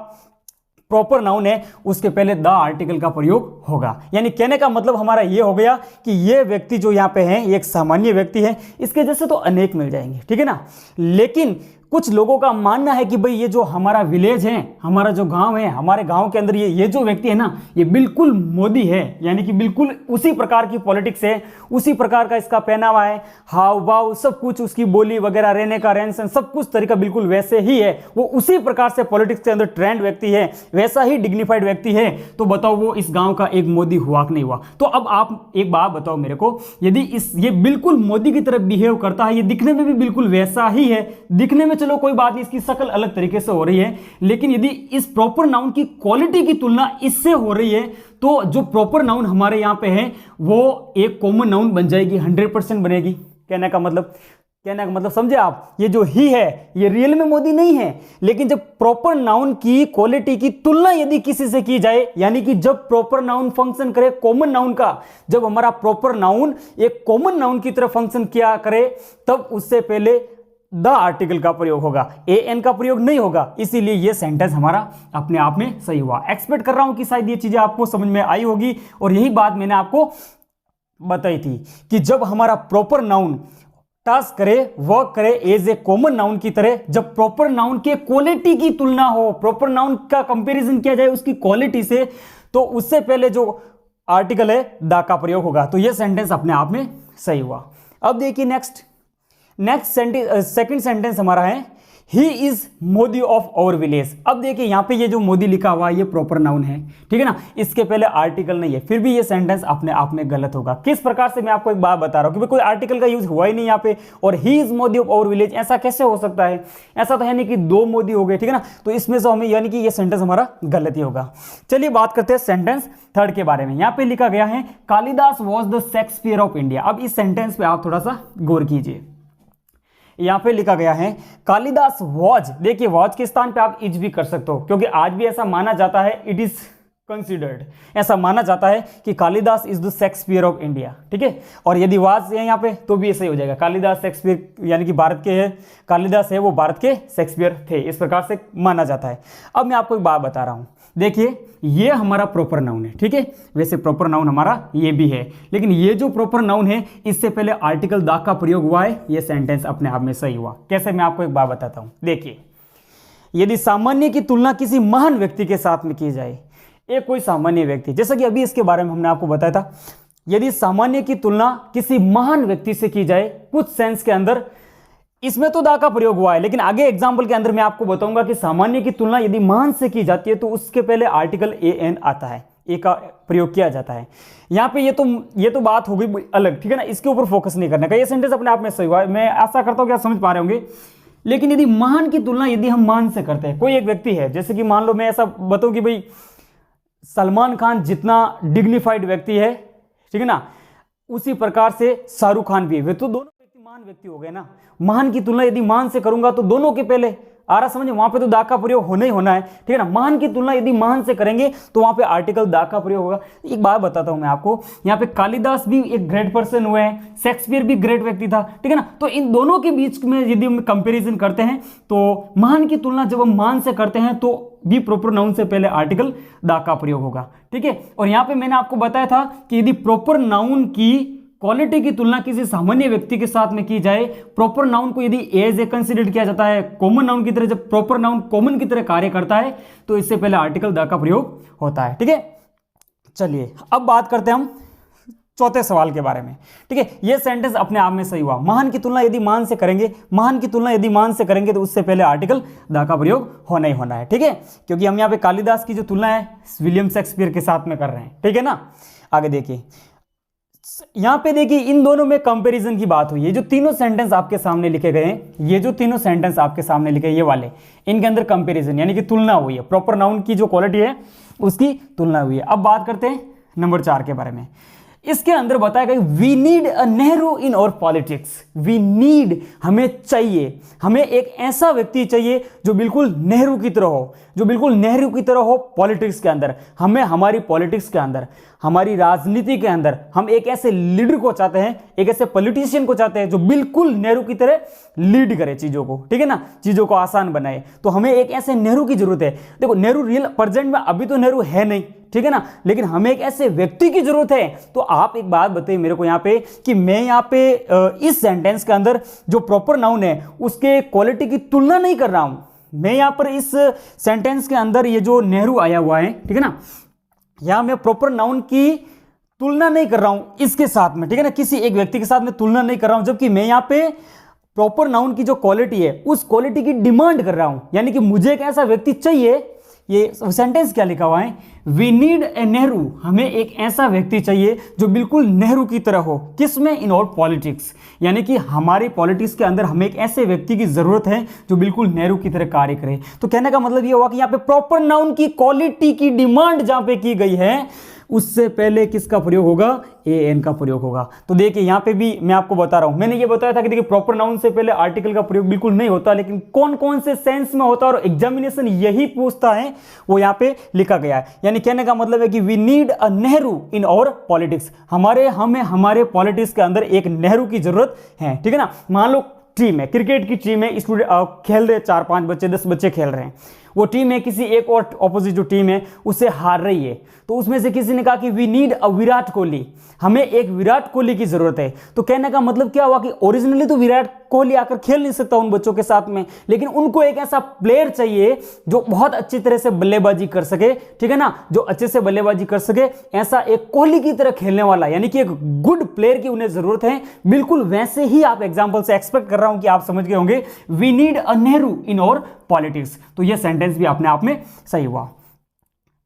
प्रॉपर नाउन है उसके पहले द आर्टिकल का प्रयोग होगा। यानी कहने का मतलब हमारा ये हो गया कि ये व्यक्ति जो यहां पे है, एक सामान्य व्यक्ति है, इसके जैसे तो अनेक मिल जाएंगे, ठीक है ना, लेकिन कुछ लोगों का मानना है कि भाई ये जो हमारा विलेज है, हमारा जो गांव है, हमारे गांव के अंदर ये जो व्यक्ति है ना, ये बिल्कुल मोदी है, यानी कि बिल्कुल उसी प्रकार की पॉलिटिक्स है, उसी प्रकार का इसका पहनावा है, हाव भाव सब कुछ, उसकी बोली वगैरह, रहने का रहन सहन सब कुछ तरीका बिल्कुल वैसे ही है, वो उसी प्रकार से पॉलिटिक्स के अंदर ट्रेंड व्यक्ति है, वैसा ही डिग्निफाइड व्यक्ति है, तो बताओ वो इस गाँव का एक मोदी हुआ कि नहीं हुआ। तो अब आप एक बात बताओ मेरे को, यदि ये बिल्कुल मोदी की तरफ बिहेव करता है, ये दिखने में भी बिल्कुल वैसा ही है, दिखने में चलो कोई बात नहीं, इसकी शक्ल अलग तरीके से हो रही है, लेकिन यदि इस प्रॉपर नाउन की क्वालिटी की तुलना इससे हो रही है, तो जो प्रॉपर नाउन हमारे यहां पे है वो एक कॉमन नाउन बन जाएगी, 100% बनेगी। कहने का मतलब समझे आप, ये जो ही है ये रियल में मोदी नहीं है, लेकिन जब प्रॉपर नाउन की क्वालिटी की तुलना यदि किसी से की जाए, यानी कि जब प्रॉपर नाउन फंक्शन करे कॉमन नाउन का, जब हमारा प्रॉपर नाउन एक कॉमन नाउन की तरह फंक्शन किया करे, तब उससे पहले द आर्टिकल का प्रयोग होगा, एन का प्रयोग नहीं होगा। इसीलिए ये सेंटेंस हमारा अपने आप में सही हुआ। एक्सपेक्ट कर रहा हूं कि शायद ये चीजें आपको समझ में आई होगी, और यही बात मैंने आपको बताई थी कि जब हमारा प्रॉपर नाउन टास्क करे, वर्क करे एज ए कॉमन नाउन की तरह, जब प्रॉपर नाउन के क्वालिटी की तुलना हो, प्रॉपर नाउन का कंपैरिजन किया जाए उसकी क्वालिटी से, तो उससे पहले जो आर्टिकल है द का प्रयोग होगा। तो ये सेंटेंस अपने आप में सही हुआ। अब देखिए नेक्स्ट सेकेंड सेंटेंस हमारा है, he is Modi of our village. अब देखिए यहाँ पे ये जो मोदी लिखा हुआ है ये प्रॉपर नाउन है, ठीक है ना, इसके पहले आर्टिकल नहीं है, फिर भी ये सेंटेंस अपने आप में गलत होगा। किस प्रकार से, मैं आपको एक बात बता रहा हूँ कि कोई आर्टिकल का यूज हुआ ही नहीं यहाँ पे, और he is Modi of our village ऐसा कैसे हो सकता है? ऐसा तो है नहीं कि दो मोदी हो गए, ठीक है ना, तो इसमें से हमें यानी कि ये सेंटेंस हमारा गलत ही होगा। चलिए बात करते हैं सेंटेंस थर्ड के बारे में। यहाँ पे लिखा गया है Kalidas was the Shakespeare of India. अब इस सेंटेंस पे आप थोड़ा सा गौर कीजिए। यहां पे लिखा गया है कालिदास वॉज, देखिए वॉज के स्थान पे आप इज भी कर सकते हो, क्योंकि आज भी ऐसा माना जाता है, इट इज कंसिडर्ड, ऐसा माना जाता है कि Kalidas is the Shakespeare of India, ठीक है। और यदि वाज है यहाँ पे तो भी ऐसा ही हो जाएगा, कालिदास शेक्सपियर यानी कि भारत के है, कालिदास है वो भारत के शेक्सपियर थे, इस प्रकार से माना जाता है। अब मैं आपको एक बात बता रहा हूं, देखिए ये हमारा प्रॉपर नाउन है, ठीक है, वैसे प्रॉपर नाउन हमारा ये भी है, लेकिन ये जो प्रॉपर नाउन है इससे पहले आर्टिकल द का प्रयोग हुआ है, ये सेंटेंस अपने आप में सही हुआ। कैसे, मैं आपको एक बात बताता हूं। देखिए यदि सामान्य की तुलना किसी महान व्यक्ति के साथ में की जाए, एक कोई सामान्य व्यक्ति, जैसा कि अभी इसके बारे में हमने आपको बताया था, यदि सामान्य की तुलना किसी महान व्यक्ति से की जाए कुछ सेंस के अंदर, इसमें तो दा का प्रयोग हुआ है, लेकिन आगे एग्जाम्पल के अंदर मैं आपको बताऊंगा कि सामान्य की तुलना यदि महान से की जाती है तो उसके पहले आर्टिकल ए एन आता है, ए का प्रयोग किया जाता है। यहां पे ये तो बात हो गई अलग, ठीक है ना, इसके ऊपर फोकस नहीं करने का, ये सेंटेंस अपने आप में सही हुआ है, मैं आशा करता हूं कि आप समझ पा रहे होंगे। लेकिन यदि महान की तुलना यदि हम मान से करते हैं, कोई एक व्यक्ति है, जैसे कि मान लो मैं ऐसा बताऊं कि भाई सलमान खान जितना डिग्निफाइड व्यक्ति है, ठीक है ना, उसी प्रकार से शाहरुख खान भी है, वे तो दोनों व्यक्ति महान व्यक्ति हो गए ना। महान की तुलना यदि मान से करूंगा तो दोनों के पहले आ रहा समझे, वहां पे तो दा का प्रयोग होना ही होना है, ठीक है ना। महान की तुलना यदि महान से करेंगे तो वहां पे आर्टिकल दा का प्रयोग होगा। एक बात बताता हूं मैं आपको, यहाँ पे कालिदास भी एक ग्रेट पर्सन हुए हैं, शेक्सपियर भी ग्रेट व्यक्ति था, ठीक है ना, तो इन दोनों के बीच में यदि हम कंपेरिजन करते हैं तो महान की तुलना जब हम मान से करते हैं तो भी प्रॉपर नाउन से पहले आर्टिकल दा का प्रयोग होगा, ठीक है। और यहां पे मैंने आपको बताया था कि यदि प्रॉपर नाउन की क्वालिटी की तुलना किसी सामान्य व्यक्ति के साथ में की जाए, प्रॉपर नाउन को यदि एज ए कंसीडर किया जाता है कॉमन नाउन की तरह, जब प्रॉपर नाउन कॉमन की तरह कार्य करता है तो इससे पहले आर्टिकल द का प्रयोग होता है, ठीक है। चलिए अब बात करते हैं हम चौथे सवाल के बारे में, ठीक है। यह सेंटेंस अपने आप में सही हुआ, महान की तुलना यदि मान से करेंगे, महान की तुलना यदि मान से करेंगे तो उससे पहले आर्टिकल द का प्रयोग होना ही होना है, ठीक है, क्योंकि हम यहाँ पे कालिदास की जो तुलना है विलियम शेक्सपियर के साथ में कर रहे हैं, ठीक है ना। आगे देखिए, यहां पे देखिए इन दोनों में कंपैरिजन की बात हुई है। जो तीनों सेंटेंस आपके सामने लिखे गए हैं, ये जो तीनों सेंटेंस आपके सामने लिखे ये वाले, इनके अंदर कंपैरिजन यानी कि तुलना हुई है, प्रॉपर नाउन की जो क्वालिटी है उसकी तुलना हुई है। अब बात करते हैं नंबर 4 के बारे में। इसके अंदर बताया गया वी नीड अ नेहरू इन और पॉलिटिक्स। वी नीड, हमें चाहिए, हमें एक ऐसा व्यक्ति चाहिए जो बिल्कुल नेहरू की तरह हो, जो बिल्कुल नेहरू की तरह हो पॉलिटिक्स के अंदर। हमें हमारी पॉलिटिक्स के अंदर, हमारी राजनीति के अंदर हम एक ऐसे लीडर को चाहते हैं, एक ऐसे पॉलिटिशियन को चाहते हैं जो बिल्कुल नेहरू की तरह लीड करे चीजों को, ठीक है ना, चीजों को आसान बनाए। तो हमें एक ऐसे नेहरू की जरूरत है। देखो नेहरू रियल प्रेजेंट में अभी तो नेहरू है नहीं, ठीक है ना, लेकिन हमें एक ऐसे व्यक्ति की जरूरत है। तो आप एक बात बताइए मेरे को यहाँ पे कि मैं यहाँ पे इस सेंटेंस के अंदर जो प्रॉपर नाउन है उसके क्वालिटी की तुलना नहीं कर रहा हूं। मैं यहाँ पर इस सेंटेंस के अंदर ये जो नेहरू आया हुआ है, ठीक है ना, यहां मैं प्रॉपर नाउन की तुलना नहीं कर रहा हूं इसके साथ में, ठीक है ना, किसी एक व्यक्ति के साथ में तुलना नहीं कर रहा हूं, जबकि मैं यहाँ पे प्रॉपर नाउन की जो क्वालिटी है उस क्वालिटी की डिमांड कर रहा हूं। यानी कि मुझे एक ऐसा व्यक्ति चाहिए। ये सेंटेंस क्या लिखा हुआ है, वी नीड ए नेहरू, हमें एक ऐसा व्यक्ति चाहिए जो बिल्कुल नेहरू की तरह हो, किसमें, इन और पॉलिटिक्स, यानी कि हमारी पॉलिटिक्स के अंदर हमें एक ऐसे व्यक्ति की जरूरत है जो बिल्कुल नेहरू की तरह कार्य करे। तो कहने का मतलब ये हुआ कि यहाँ पे प्रॉपर नाउन की क्वालिटी की डिमांड जहां पे की गई है उससे पहले किसका प्रयोग होगा, ए एन का प्रयोग होगा। तो देखिए यहां पे भी मैं आपको बता रहा हूं, मैंने ये बताया था कि देखिए प्रॉपर नाउन से पहले आर्टिकल का प्रयोग बिल्कुल नहीं होता, लेकिन कौन कौन से सेंस में होता है और एग्जामिनेशन यही पूछता है, वो यहां पे लिखा गया है। यानी कहने का मतलब है कि we need a Nehru in our politics, हमें हमारे पॉलिटिक्स के अंदर एक नेहरू की जरूरत है, ठीक है ना। मान लो टीम है, क्रिकेट की टीम है, स्टूडेंट खेल रहे, 4-5 बच्चे 10 बच्चे खेल रहे हैं, वो टीम है किसी एक और ऑपोजिट जो टीम है उससे हार रही है, तो उसमें से किसी ने कहा कि we need a Virat Kohli, हमें एक विराट कोहली की जरूरत है। तो कहने का मतलब क्या हुआ कि ओरिजिनली तो विराट कोहली आकर खेल नहीं सकता उन बच्चों के साथ में, लेकिन उनको एक ऐसा प्लेयर चाहिए जो बहुत अच्छी तरह से बल्लेबाजी कर सके, ठीक है ना, जो अच्छे से बल्लेबाजी कर सके, ऐसा एक कोहली की तरह खेलने वाला, यानी कि एक गुड प्लेयर की उन्हें जरूरत है। बिल्कुल वैसे ही आप एग्जांपल से एक्सपेक्ट कर रहा हूं कि आप समझ गए होंगे, we need a Nehru in our politics. तो यह सेंटेंस भी अपने आप में सही हुआ।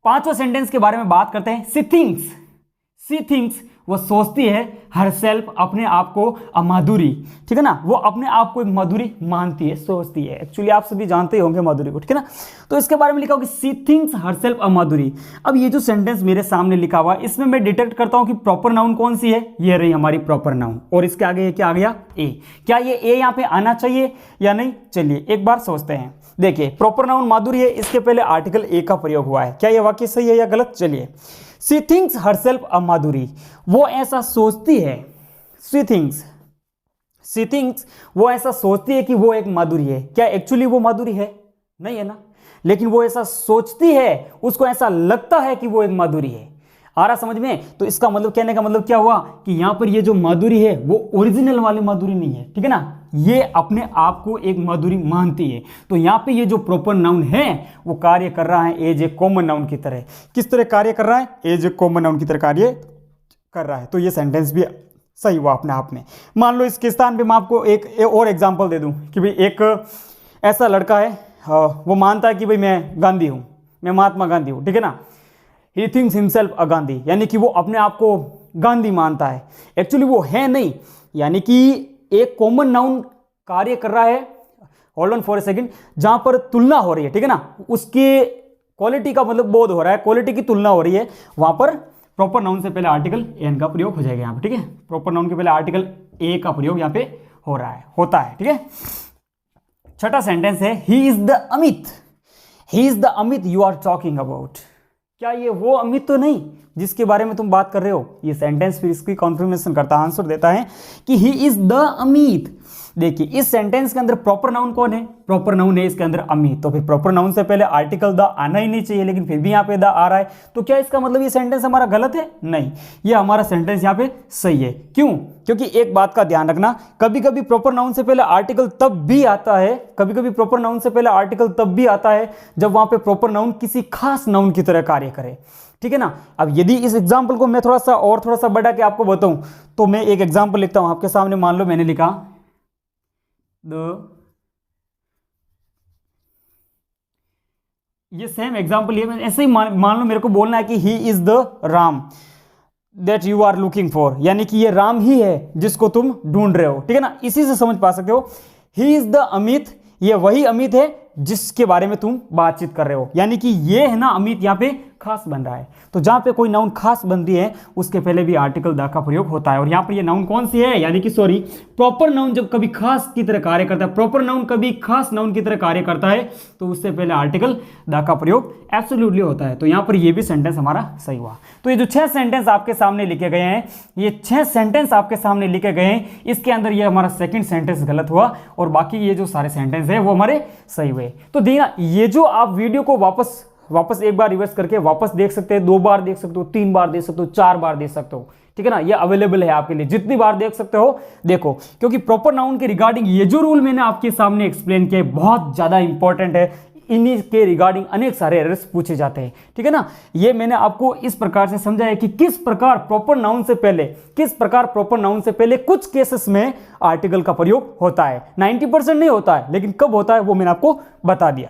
पांचवा सेंटेंस के बारे में बात करते हैं, सी थिंक्स वो सोचती है, हर सेल्फ अपने आप को अमाधुरी, ठीक है ना, वो अपने आप को एक माधुरी मानती है, सोचती है। एक्चुअली आप सभी जानते होंगे माधुरी को, ठीक है ना। तो इसके बारे में लिखा होगा सी थिंक्स हर सेल्फ अमाधुरी। अब ये जो सेंटेंस मेरे सामने लिखा हुआ इसमें मैं डिटेक्ट करता हूं कि प्रॉपर नाउन कौन सी है, ये रही हमारी प्रॉपर नाउन, और इसके आगे क्या आ गया, ए। क्या ये ए यहां पे आना चाहिए या नहीं, चलिए एक बार सोचते हैं। देखिए प्रॉपर नाउन माधुरी है, इसके पहले आर्टिकल ए का प्रयोग हुआ है, क्या यह वाक्य सही है या गलत, चलिए। सी थिंक्स हर सेल्फ अ माधुरी, वो ऐसा सोचती है, सी थिंक्स वो ऐसा सोचती है कि वो एक माधुरी है। क्या एक्चुअली वो माधुरी है, नहीं है ना, लेकिन वो ऐसा सोचती है, उसको ऐसा लगता है कि वो एक माधुरी है। आ रहा समझ में। तो इसका मतलब कहने का मतलब क्या हुआ कि यहां पर ये जो माधुरी है वो ओरिजिनल वाली माधुरी नहीं है, ठीक है ना, ये अपने आप को एक माधुरी मानती है। तो यहां पे ये जो प्रॉपर नाउन है वो कार्य कर रहा है एज ए कॉमन नाउन की तरह। किस तरह कार्य कर रहा है, एज ए कॉमन नाउन की तरह कार्य कर रहा है। तो ये सेंटेंस भी सही हुआ अपने आप में। मान लो इसके स्थान पे मैं आपको एक और एग्जांपल दे दूं कि भाई एक ऐसा लड़का है, वो मानता है कि भाई मैं गांधी हूं, मैं महात्मा गांधी हूं, ठीक है ना, he thinks himself a Gandhi, यानी कि वो अपने आप को गांधी मानता है, एक्चुअली वो है नहीं, यानी कि एक कॉमन नाउन कार्य कर रहा है, hold on for a second, जहां पर तुलना हो रही है, ठीक है ना, उसके क्वालिटी का मतलब बोध हो रहा है, क्वालिटी की तुलना हो रही है, वहां पर प्रॉपर नाउन से पहले आर्टिकल एन का प्रयोग हो जाएगा यहाँ पे, ठीक है। प्रॉपर नाउन के पहले आर्टिकल ए का प्रयोग यहाँ पे हो रहा है, होता है, ठीक है। छठा सेंटेंस है, he is the Amit you are talking about. क्या ये वो अमित तो नहीं जिसके बारे में तुम बात कर रहे हो। ये सेंटेंस फिर इसकी कॉन्फर्मेशन करता है, आंसर देता है कि ही इज द अमित। देखिए इस सेंटेंस के अंदर प्रॉपर नाउन कौन है, प्रॉपर नाउन है इसके अंदर अमित, तो फिर प्रॉपर नाउन से पहले आर्टिकल द आना ही नहीं चाहिए, लेकिन फिर भी यहाँ पे द आ रहा है, तो क्या इसका मतलब ये सेंटेंस हमारा गलत है, नहीं, ये हमारा सेंटेंस यहाँ पे सही है। क्यों, क्योंकि एक बात का ध्यान रखना, कभी कभी प्रॉपर नाउन से पहले आर्टिकल तब भी आता है, कभी कभी प्रॉपर नाउन से पहले आर्टिकल तब भी आता है जब वहां पे प्रॉपर नाउन किसी खास नाउन की तरह कार्य करे, ठीक है ना। अब यदि इस एग्जाम्पल को मैं थोड़ा सा बढ़ा के आपको बताऊं, तो मैं एक एग्जाम्पल लिखता हूं आपके सामने। मान लो मैंने लिखा ये सेम एग्जाम्पल, ये ऐसे ही मान लो मेरे को बोलना है कि he is the Ram that you are looking for, यानी कि ये राम ही है जिसको तुम ढूंढ रहे हो, ठीक है ना, इसी से समझ पा सकते हो। ही इज द अमित, ये वही अमित है जिसके बारे में तुम बातचीत कर रहे हो, यानी कि ये है ना अमित यहाँ पे खास बन रहा है। तो जहां पे कोई नाउन खास बन रही है उसके पहले भी आर्टिकल द का प्रयोग होता है, और यहाँ पर ये नाउन कौन सी है, यानी कि सॉरी प्रॉपर नाउन जब कभी खास की तरह कार्य करता है, प्रॉपर नाउन कभी खास नाउन की तरह कार्य करता है, तो उससे पहले आर्टिकल द का प्रयोग एब्सोल्युटली होता है। तो यहाँ पर ये भी सेंटेंस हमारा सही हुआ। तो ये जो 6 सेंटेंस आपके सामने लिखे गए हैं, ये 6 सेंटेंस आपके सामने लिखे गए हैं, इसके अंदर ये हमारा सेकंड सेंटेंस गलत हुआ और बाकी ये जो सारे सेंटेंस है वो हमारे सही हुए। तो देखना, ये जो आप वीडियो को वापस एक बार रिवर्स करके वापस देख सकते हैं, 2 बार देख सकते हो, 3 बार देख सकते हो, 4 बार देख सकते हो, ठीक है ना, ये अवेलेबल है आपके लिए, जितनी बार देख सकते हो देखो, क्योंकि प्रॉपर नाउन के रिगार्डिंग ये जो रूल मैंने आपके सामने एक्सप्लेन किया बहुत ज्यादा इंपॉर्टेंट है, इन्हीं के रिगार्डिंग अनेक सारे एरर्स पूछे जाते हैं, ठीक है ना। ये मैंने आपको इस प्रकार से समझा है कि किस प्रकार प्रॉपर नाउन से पहले कुछ केसेस में आर्टिकल का प्रयोग होता है, 90% नहीं होता है, लेकिन कब होता है वो मैंने आपको बता दिया।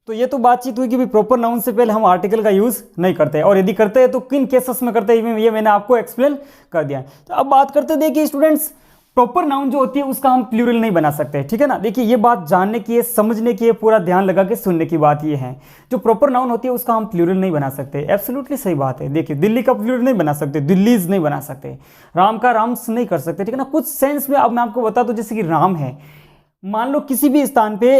तो ये तो बातचीत हुई कि भी प्रॉपर नाउन से पहले हम आर्टिकल का यूज नहीं करते, और यदि करते हैं तो किन केसेस में करते हैं ये मैंने आपको एक्सप्लेन कर दिया। तो अब बात करते, देखिए स्टूडेंट्स, प्रॉपर नाउन जो होती है उसका हम प्लूरल नहीं बना सकते, ठीक है ना। देखिए ये बात जानने की है, समझने की है, पूरा ध्यान लगा के सुनने की बात ये है, जो प्रॉपर नाउन होती है उसका हम प्लूरल नहीं बना सकते, एब्सोल्युटली सही बात है। देखिए दिल्ली का प्लूरल नहीं बना सकते, दिल्लीज नहीं बना सकते, राम का राम्स नहीं कर सकते, ठीक है ना। कुछ सेंस में अब मैं आपको बता दूं, जैसे कि राम है, मान लो किसी भी स्थान पे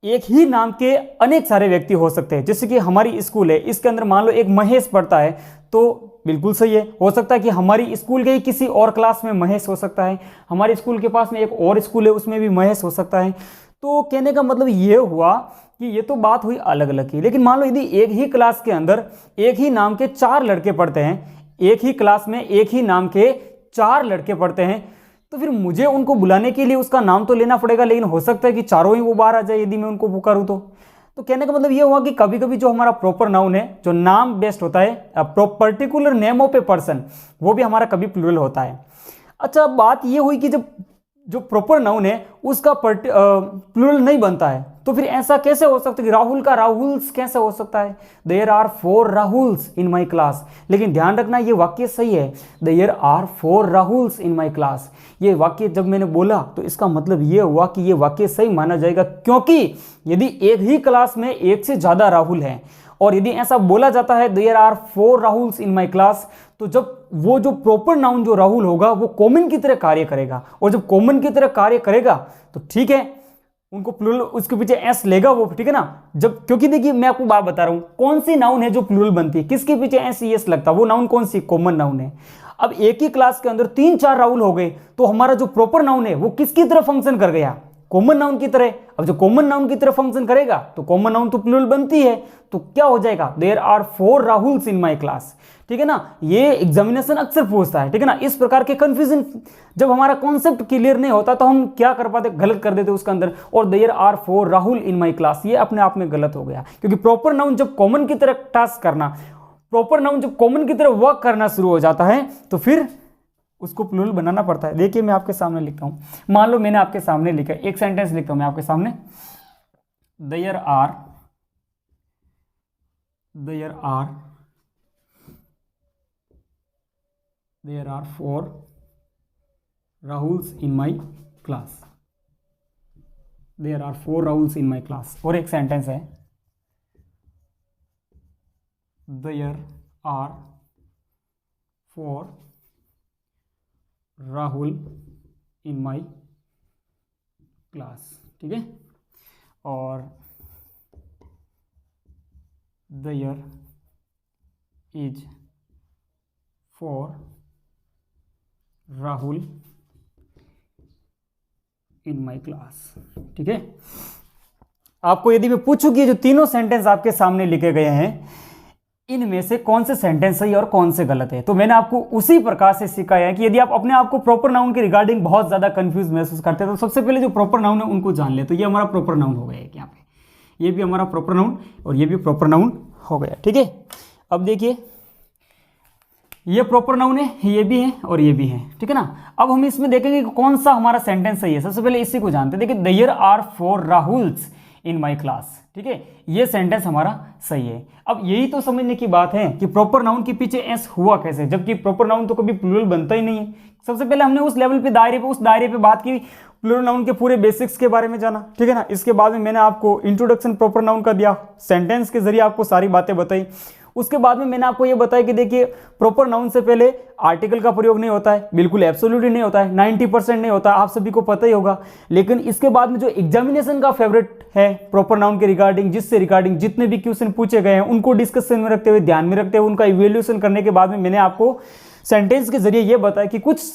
एक ही नाम के अनेक सारे व्यक्ति हो सकते हैं, जैसे कि हमारी स्कूल है, इसके अंदर मान लो एक महेश पढ़ता है, तो बिल्कुल सही है, हो सकता है कि हमारी स्कूल के ही किसी और क्लास में महेश हो सकता है, हमारे स्कूल के पास में एक और स्कूल है उसमें भी महेश हो सकता है। तो कहने का मतलब ये हुआ कि ये तो बात हुई अलग अलग की, लेकिन मान लो यदि एक ही क्लास के अंदर एक ही नाम के 4 लड़के पढ़ते हैं, एक ही क्लास में एक ही नाम के 4 लड़के पढ़ते हैं, तो फिर मुझे उनको बुलाने के लिए उसका नाम तो लेना पड़ेगा, लेकिन हो सकता है कि चारों ही वो बाहर आ जाए यदि मैं उनको पुकारूं तो कहने का मतलब ये हुआ कि कभी कभी जो हमारा प्रॉपर नाउन है, जो नाम बेस्ड होता है, particular name of a person, वो भी हमारा कभी प्लूरल होता है। अच्छा, बात ये हुई कि जब जो प्रॉपर नाउन है उसका प्लूरल नहीं बनता है, तो फिर ऐसा कैसे हो सकता है कि राहुल का राहुल्स कैसे हो सकता है? There are 4 Rahuls in my class. लेकिन ध्यान रखना ये वाक्य सही है, there are 4 Rahuls in my class. ये वाक्य जब मैंने बोला तो इसका मतलब ये हुआ कि ये वाक्य सही माना जाएगा, क्योंकि यदि एक ही क्लास में एक से ज्यादा राहुल हैं और यदि ऐसा बोला जाता है there are 4 Rahuls in my class, तो जब वो जो प्रॉपर नाउन जो राहुल होगा वो कॉमन की तरह कार्य करेगा, और जब कॉमन की तरह कार्य करेगा तो ठीक है, उनको प्लूरल उसके पीछे एस लेगा वो, ठीक है ना। जब क्योंकि देखिए मैं आपको बात बता रहा हूं, कौन सी नाउन है जो प्लूरल बनती है, किसके पीछे एस एस लगता है, वो नाउन कौन सी? कॉमन नाउन है। अब एक ही क्लास के अंदर 3-4 राहुल हो गए, तो हमारा जो प्रॉपर नाउन है वो किसकी तरह फंक्शन कर गया? कॉमन नाउन की तरह। अब जो कॉमन नाउन की तरह फंक्शन करेगा तो कॉमन नाउन तो प्लूरल बनती है, तो क्या हो जाएगा? There are 4 Rahuls in my class, ठीक है ना। ये एग्जामिनेशन अक्सर पूछता है, ठीक है ना। इस प्रकार के कंफ्यूजन, जब हमारा कॉन्सेप्ट क्लियर नहीं होता तो हम क्या कर पाते? गलत कर देते उसके अंदर। और there are 4 Rahul in my class, ये अपने आप में गलत हो गया, क्योंकि प्रॉपर नाउन जब कॉमन की तरह टास्क करना, प्रॉपर नाउन जब कॉमन की तरह वर्क करना शुरू हो जाता है तो फिर उसको प्लूरल बनाना पड़ता है। देखिए मैं आपके सामने लिखता हूं, मान लो मैंने आपके सामने लिखा, एक सेंटेंस लिखता हूं मैं आपके सामने, there are 4 Rahuls in my class, there are 4 Rahuls in my class. और एक सेंटेंस है, there are 4 Rahul in my class, ठीक है। और there is 4 Rahul in my class, ठीक है। आपको यदि मैं पूछूं कि जो तीनों सेंटेंस आपके सामने लिखे गए हैं, इनमें से कौन से सेंटेंस सही और कौन से गलत है, तो मैंने आपको उसी प्रकार से सिखाया है कि यदि आप अपने आप को प्रॉपर नाउन के रिगार्डिंग बहुत ज्यादा कंफ्यूज महसूस करते हैं तो सबसे पहले जो प्रॉपर नाउन है उनको जान ले। तो ये हमारा प्रॉपर नाउन हो गया है, यहाँ पे ये भी हमारा प्रॉपर नाउन और ये भी प्रॉपर नाउन हो गया, ठीक है। अब देखिए ये प्रॉपर नाउन है, ये भी है और ये भी है, ठीक है ना। अब हम इसमें देखेंगे कि कौन सा हमारा सेंटेंस सही है। सबसे पहले इसी को जानते हैं। देखिए there are 4 Rahuls in my class, ठीक है, ये सेंटेंस हमारा सही है। अब यही तो समझने की बात है कि प्रॉपर नाउन के पीछे एस हुआ कैसे, जबकि प्रॉपर नाउन तो कभी प्लूरल बनता ही नहीं है। सबसे पहले हमने उस लेवल पे उस दायरे पे बात की, प्लूरल नाउन के पूरे बेसिक्स के बारे में जाना, ठीक है ना। इसके बाद में मैंने आपको इंट्रोडक्शन प्रॉपर नाउन का दिया, सेंटेंस के जरिए आपको सारी बातें बताई। उसके बाद में मैंने आपको ये बताया कि देखिए प्रॉपर नाउन से पहले आर्टिकल का प्रयोग नहीं होता है, बिल्कुल एब्सोल्युटली नहीं होता है, 90% नहीं होता, आप सभी को पता ही होगा। लेकिन इसके बाद में जो एग्जामिनेशन का फेवरेट है प्रॉपर नाउन के रिगार्डिंग, जिससे रिगार्डिंग जितने भी क्वेश्चन पूछे गए हैं उनको डिस्कशन में रखते हुए, ध्यान में रखते हुए, उनका इवेल्यूएशन करने के बाद में मैंने आपको सेंटेंस के जरिए ये बताया कि कुछ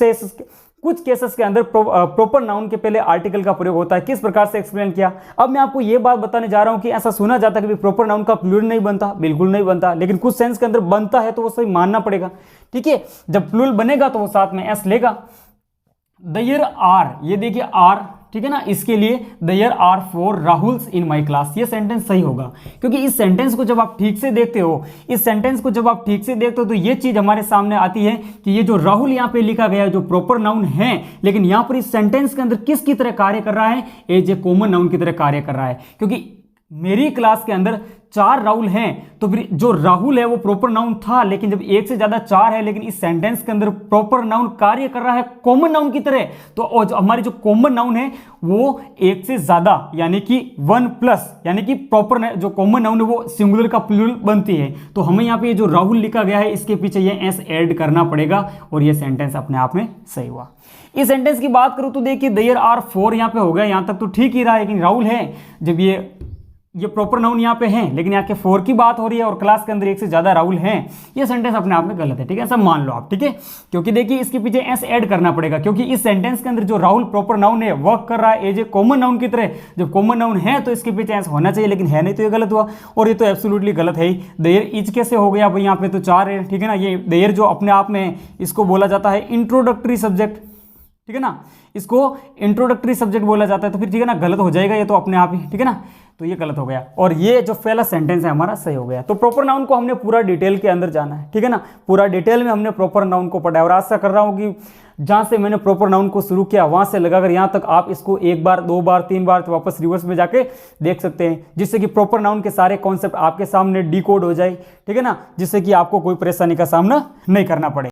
केसेस के अंदर प्रॉपर नाउन के पहले आर्टिकल का प्रयोग होता है, किस प्रकार से एक्सप्लेन किया। अब मैं आपको ये बात बताने जा रहा हूं कि ऐसा सुना जाता है कि प्रॉपर नाउन का प्लूरल नहीं बनता, बिल्कुल नहीं बनता, लेकिन कुछ सेंस के अंदर बनता है तो वो सही मानना पड़ेगा, ठीक है। जब प्लूरल बनेगा तो वो साथ में एस लेगा। देयर आर, ये देखिए आर, ठीक है ना, इसके लिए there are 4 Rahuls in my class, ये सेंटेंस सही होगा, क्योंकि इस सेंटेंस को जब आप ठीक से देखते हो, तो ये चीज हमारे सामने आती है कि ये जो राहुल यहाँ पे लिखा गया है जो प्रॉपर नाउन है, लेकिन यहाँ पर इस सेंटेंस के अंदर किसकी तरह कार्य कर रहा है? एज ए कॉमन नाउन की तरह कार्य कर रहा है, क्योंकि मेरी क्लास के अंदर 4 राहुल हैं, तो फिर जो राहुल है वो प्रॉपर नाउन था, लेकिन जब एक से ज्यादा 4 है, लेकिन इस सेंटेंस के अंदर प्रॉपर नाउन कार्य कर रहा है कॉमन नाउन की तरह, तो हमारी जो कॉमन नाउन है वो एक से ज्यादा यानी कि 1+, यानी कि प्रॉपर जो कॉमन नाउन है वो सिंगुलर का प्लूरल बनती है। तो हमें यहाँ पे ये जो राहुल लिखा गया है इसके पीछे ये एस ऐड करना पड़ेगा और ये सेंटेंस अपने आप में सही हुआ। इस सेंटेंस की बात करूं तो देखिए देयर आर 4 यहाँ पे हो गया, यहाँ तक तो ठीक ही रहा, लेकिन राहुल है, जब ये ये प्रॉपर नाउन यहाँ पे हैं, लेकिन यहाँ के फॉर की बात हो रही है और क्लास के अंदर एक से ज़्यादा राहुल हैं, ये सेंटेंस अपने आप में गलत है, ठीक है, सब मान लो आप, ठीक है। क्योंकि देखिए इसके पीछे एस ऐड करना पड़ेगा, क्योंकि इस सेंटेंस के अंदर जो राहुल प्रॉपर नाउन है वर्क कर रहा है एज ए कॉमन नाउन की तरह। जब कॉमन नाउन है तो इसके पीछे एस होना चाहिए, लेकिन है नहीं तो ये गलत हुआ, और ये तो एब्सोल्युटली गलत है ही। देयर इज कैसे हो गया भाई, यहाँ पे तो 4 है, ठीक है ना। ये देयर जो अपने आप में इसको बोला जाता है इंट्रोडक्टरी सब्जेक्ट, ठीक है ना, इसको इंट्रोडक्टरी सब्जेक्ट बोला जाता है, तो फिर ठीक है ना गलत हो जाएगा ये तो अपने आप ही, ठीक है ना। तो ये गलत हो गया, और ये जो पहला सेंटेंस है हमारा सही हो गया। तो प्रॉपर नाउन को हमने पूरा डिटेल के अंदर जाना है, ठीक है ना, पूरा डिटेल में हमने प्रॉपर नाउन को पढ़ा है। और आशा कर रहा हूँ कि जहाँ से मैंने प्रॉपर नाउन को शुरू किया वहाँ से लगाकर यहाँ तक आप इसको 1 बार 2 बार 3 बार तो वापस रिवर्स में जाके देख सकते हैं, जिससे कि प्रॉपर नाउन के सारे कॉन्सेप्ट आपके सामने डिकोड हो जाए, ठीक है ना, जिससे कि आपको कोई परेशानी का सामना नहीं करना पड़े।